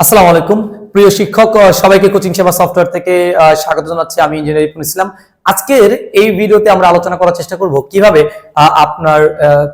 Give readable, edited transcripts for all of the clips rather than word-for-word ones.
আসসালামু আলাইকুম প্রিয় শিক্ষক সবাইকে কোচিং সেবা সফটওয়্যার থেকে স্বাগত জানাচ্ছি। আমি ইঞ্জিনিয়ার রিপন ইসলাম। আজকের এই ভিডিওতে আমরা আলোচনা করার চেষ্টা করব কিভাবে আপনার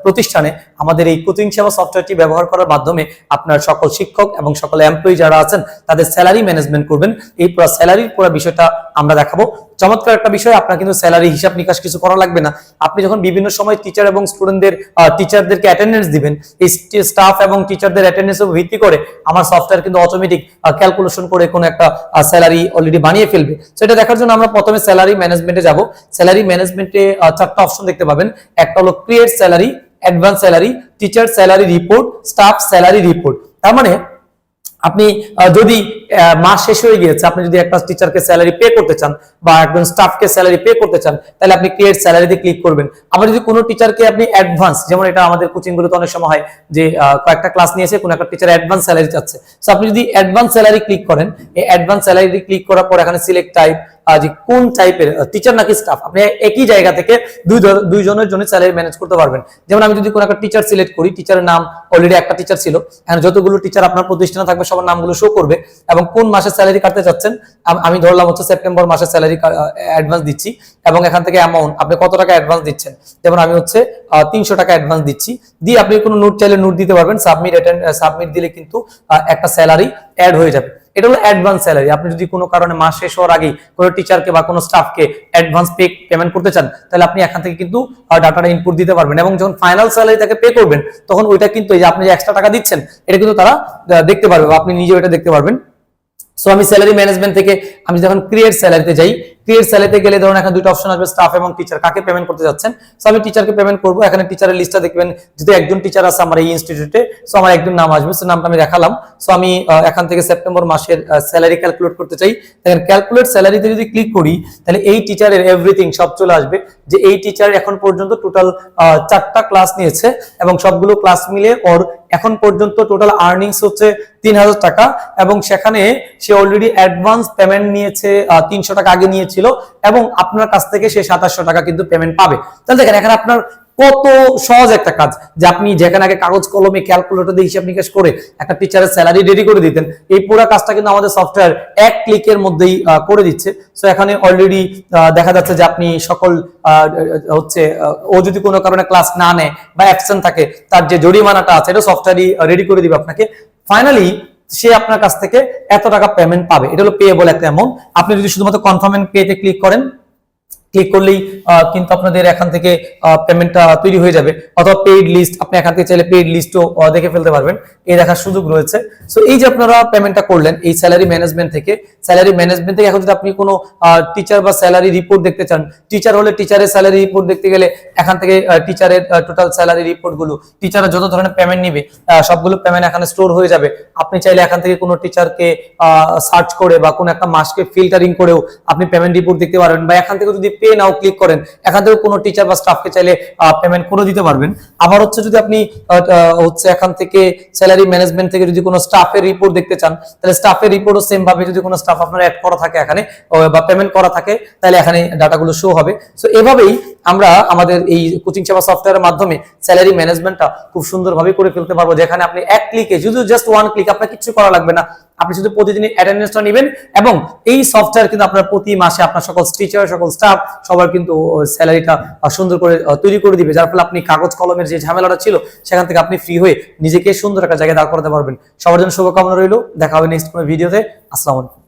প্রতিষ্ঠানে আমাদের এই কোচিং সেবা সফটওয়্যারটি ব্যবহার করার মাধ্যমে আপনার সকল শিক্ষক এবং সকল এমপ্লয়ি যারা আছেন তাদের স্যালারি ম্যানেজমেন্ট করবেন। এই পুরো স্যালারির পুরো বিষয়টা আমরা দেখাবো। চমৎকার একটা বিষয়, আপনার কিন্তু স্যালারি হিসাব নিকাশ কিছু করা লাগবে না। আপনি যখন বিভিন্ন সময় টিচার এবং স্টুডেন্টদের টিচারদেরকে অ্যাটেন্ডেন্স দিবেন, এই স্টাফ এবং টিচারদের অ্যাটেন্ডেন্সের উপর ভিত্তি করে আমার সফটওয়্যার কিন্তু অটোমেটিক ক্যালকুলেশন করে কোনো একটা স্যালারি অলরেডি বানিয়ে ফেলবে। সেটা দেখার জন্য আমরা প্রথমে স্যালারি ম্যানেজমেন্টে যাব। স্যালারি ম্যানেজমেন্টে চারটা অপশন দেখতে পাবেন। একটা হলো create salary, advance salary, teacher salary report, staff salary report. তার মানে আপনি যদি মাস শেষ হয়ে গিয়েছে, আপনি যদি একটা টিচারকে স্যালারি পে করতে চান বা একজন স্টাফকে স্যালারি পে করতে চান, তাহলে আপনি ক্রিয়েট স্যালারিতে ক্লিক করবেন। আবার যদি কোনো টিচারকে আপনি অ্যাডভান্স, যেমন এটা আমাদের কোচিং গুলোতে অনেক সময় হয় যে কয়েকটা ক্লাস নিয়েছে, কোনো একটা টিচার অ্যাডভান্স স্যালারি চাচ্ছে, সো আপনি যদি অ্যাডভান্স স্যালারি ক্লিক করেন, এই অ্যাডভান্স স্যালারি ক্লিক করার পর এখানে সিলেক্ট টাইপ, যে কোন টাইপের টিচার নাকি স্টাফ, আপনি একই জায়গা থেকে দুইজনের জন্য স্যালারি ম্যানেজ করতে পারবেন। যেমন আমি যদি কোনো একটা টিচার সিলেক্ট করি, টিচারের নাম অলরেডি একটা টিচার ছিল, এখন যতগুলো টিচার আপনার প্রতিষ্ঠানে থাকবে সবার নামগুলো শো করবে এবং কোন মাসে স্যালারি কাটতে চাচ্ছেন। আমি ধরলাম হচ্ছে সেপ্টেম্বর মাসে স্যালারি অ্যাডভান্স দিচ্ছি এবং এখান থেকে অ্যামাউন্ট আপনি কত টাকা অ্যাডভান্স দিচ্ছেন, যেমন আমি হচ্ছে 300 টাকা অ্যাডভান্স দিচ্ছি, দিয়ে আপনি কোনো নোট চাইলে নোট দিতে পারবেন। সাবমিট দিলে কিন্তু একটা স্যালারি অ্যাড হয়ে যাবে। এটা হলো অ্যাডভান্স স্যালারি। আপনি যদি কোনো কারণে মাস শেষ হওয়ার আগে কোনো টিচারকে বা কোনো স্টাফকে অ্যাডভান্স পেমেন্ট করতে চান, তাহলে আপনি এখান থেকে কিন্তু ডাটাটা ইনপুট দিতে পারবেন এবং যখন ফাইনাল স্যালারি তাকে পে করবেন, তখন ওইটা কিন্তু এই যে আপনি যে এক্সট্রা টাকা দিচ্ছেন এটা কিন্তু তারা দেখতে পারবে বা আপনি নিজে ওইটা দেখতে পারবেন। সো আমি স্যালারি ম্যানেজমেন্ট থেকে আমি যখন ক্রিয়েট স্যালারিতে যাই, ক্রিয়েট স্যালারিতে গেলে ধরুন এখানে দুটো অপশন আসবে, স্টাফ এবং টিচার, কাকে পেমেন্ট করতে যাচ্ছেন। সো আমি টিচারকে পেমেন্ট করব। এখানে টিচারের লিস্টটা দেখবেন, যদি একজন টিচার আছে আমার এই ইনস্টিটিউটে, সো আমার একজন নাম আসবে, সো নামটা আমি দেখালাম। সো আমি এখান থেকে সেপ্টেম্বর মাসের স্যালারি ক্যালকুলেট করতে চাই। দেখেন ক্যালকুলেট স্যালারিতে যদি ক্লিক করি, তাহলে এই টিচারের এভরিথিং সব চলে আসবে, যে এই টিচার এখন পর্যন্ত টোটাল 4টা ক্লাস নিয়েছে এবং সবগুলো ক্লাস মিলে ওর এখন পর্যন্ত টোটাল আর্নিংস হচ্ছে 3000 টাকা এবং সেখানে সে অলরেডি অ্যাডভান্স পেমেন্ট নিয়েছে 300 টাকা আগে নিয়েছিল এবং আপনার কাছ থেকে সে 2700 টাকা কিন্তু পেমেন্ট পাবে। তাহলে দেখেন এখানে আপনার কত সহজ একটা কাজ, যে আপনি যেখানে আগে কাগজ কলমে ক্যালকুলেটর দিয়ে হিসাব নিকাশ করে একটা টিচারের স্যালারি রেডি করে দিতেন, এই পুরো কাজটা কিন্তু আমাদের সফটওয়্যার এক ক্লিকের মধ্যেই করে দিচ্ছে। সো এখানে অলরেডি দেখা যাচ্ছে যে আপনি সকল হচ্ছে ও যদি কোনো কারণে ক্লাস না নেয় বা অ্যাবসেন্ট থাকে, তার যে জরিমানাটা আছে এটা সফটওয়্যারই রেডি করে দিবে আপনাকে। ফাইনালি সে আপনার কাছ থেকে এত টাকা পেমেন্ট পাবে। এটা হলো পেয়েবল একটা অ্যামাউন্ট। আপনি যদি শুধুমাত্র কনফার্ম এন্ড পেতে ক্লিক করেন, ক্লিক করলেই কিন্তু আপনাদের এখান থেকে পেমেন্টটা তৈরি হয়ে যাবে। অথবা পেইড লিস্ট, আপনি এখান থেকে চাইলে পেইড লিস্টও দেখে ফেলতে পারবেন, এই দেখার সুযোগ রয়েছে। সো এই যে আপনারা পেমেন্টটা করলেন এই স্যালারি ম্যানেজমেন্ট থেকে, স্যালারি ম্যানেজমেন্ট থেকে এখন যদি আপনি কোনো টিচার বা স্যালারি রিপোর্ট দেখতে চান, টিচার হলে টিচারের স্যালারি রিপোর্ট দেখতে গেলে এখান থেকে টিচারের টোটাল স্যালারি রিপোর্টগুলো, টিচাররা যত ধরনের পেমেন্ট নিবে সবগুলো পেমেন্ট এখানে স্টোর হয়ে যাবে। আপনি চাইলে এখান থেকে কোনো টিচারকে সার্চ করে বা কোনো একটা মাসকে ফিল্টারিং করেও আপনি পেমেন্ট রিপোর্ট দেখতে পারবেন, বা এখান থেকে যদি পে নাও ক্লিক করেন, এখান থেকে কোনো টিচার বা স্টাফকে চাইলে পেমেন্ট করে দিতে পারবেন। আবার হচ্ছে যদি আপনি হচ্ছে এখান থেকে স্যালারি ম্যানেজমেন্ট থেকে যদি কোনো স্টাফের রিপোর্ট দেখতে চান, তাহলে স্টাফের রিপোর্টও সেম ভাবে যদি কোনো স্টাফ আপনার অ্যাড করা থাকে এখানে বা পেমেন্ট করা থাকে, তাহলে এখানে ডাটাগুলো শো হবে। সো এভাবেই আমরা আমাদের এই কোচিং সেবা সফটওয়্যারের মাধ্যমে স্যালারি ম্যানেজমেন্টটা খুব সুন্দরভাবে করে ফেলতে পারবো, যেখানে আপনি এক ক্লিকে, শুধু জাস্ট ওয়ান ক্লিক, আপনার কিছু করা লাগবে না। আপনি শুধু প্রতিদিন অ্যাটেন্ডেন্সটা নেবেন এবং এই সফটওয়্যার কিন্তু আপনার প্রতি মাসে আপনার সকল টিচার, সকল স্টাফ সবার কিন্তু স্যালারিটা সুন্দর করে তৈরি করে দিবে, যার ফলে আপনি কাগজ কলমের যে ঝামেলাটা ছিল সেখান থেকে আপনি ফ্রি হয়ে নিজেকে সুন্দর একটা জায়গায় দাঁড় করাতে পারবেন। সবার জন্য শুভকামনা রইল। দেখা হবে নেক্সট কোনো ভিডিওতে। আসসালামু আলাইকুম।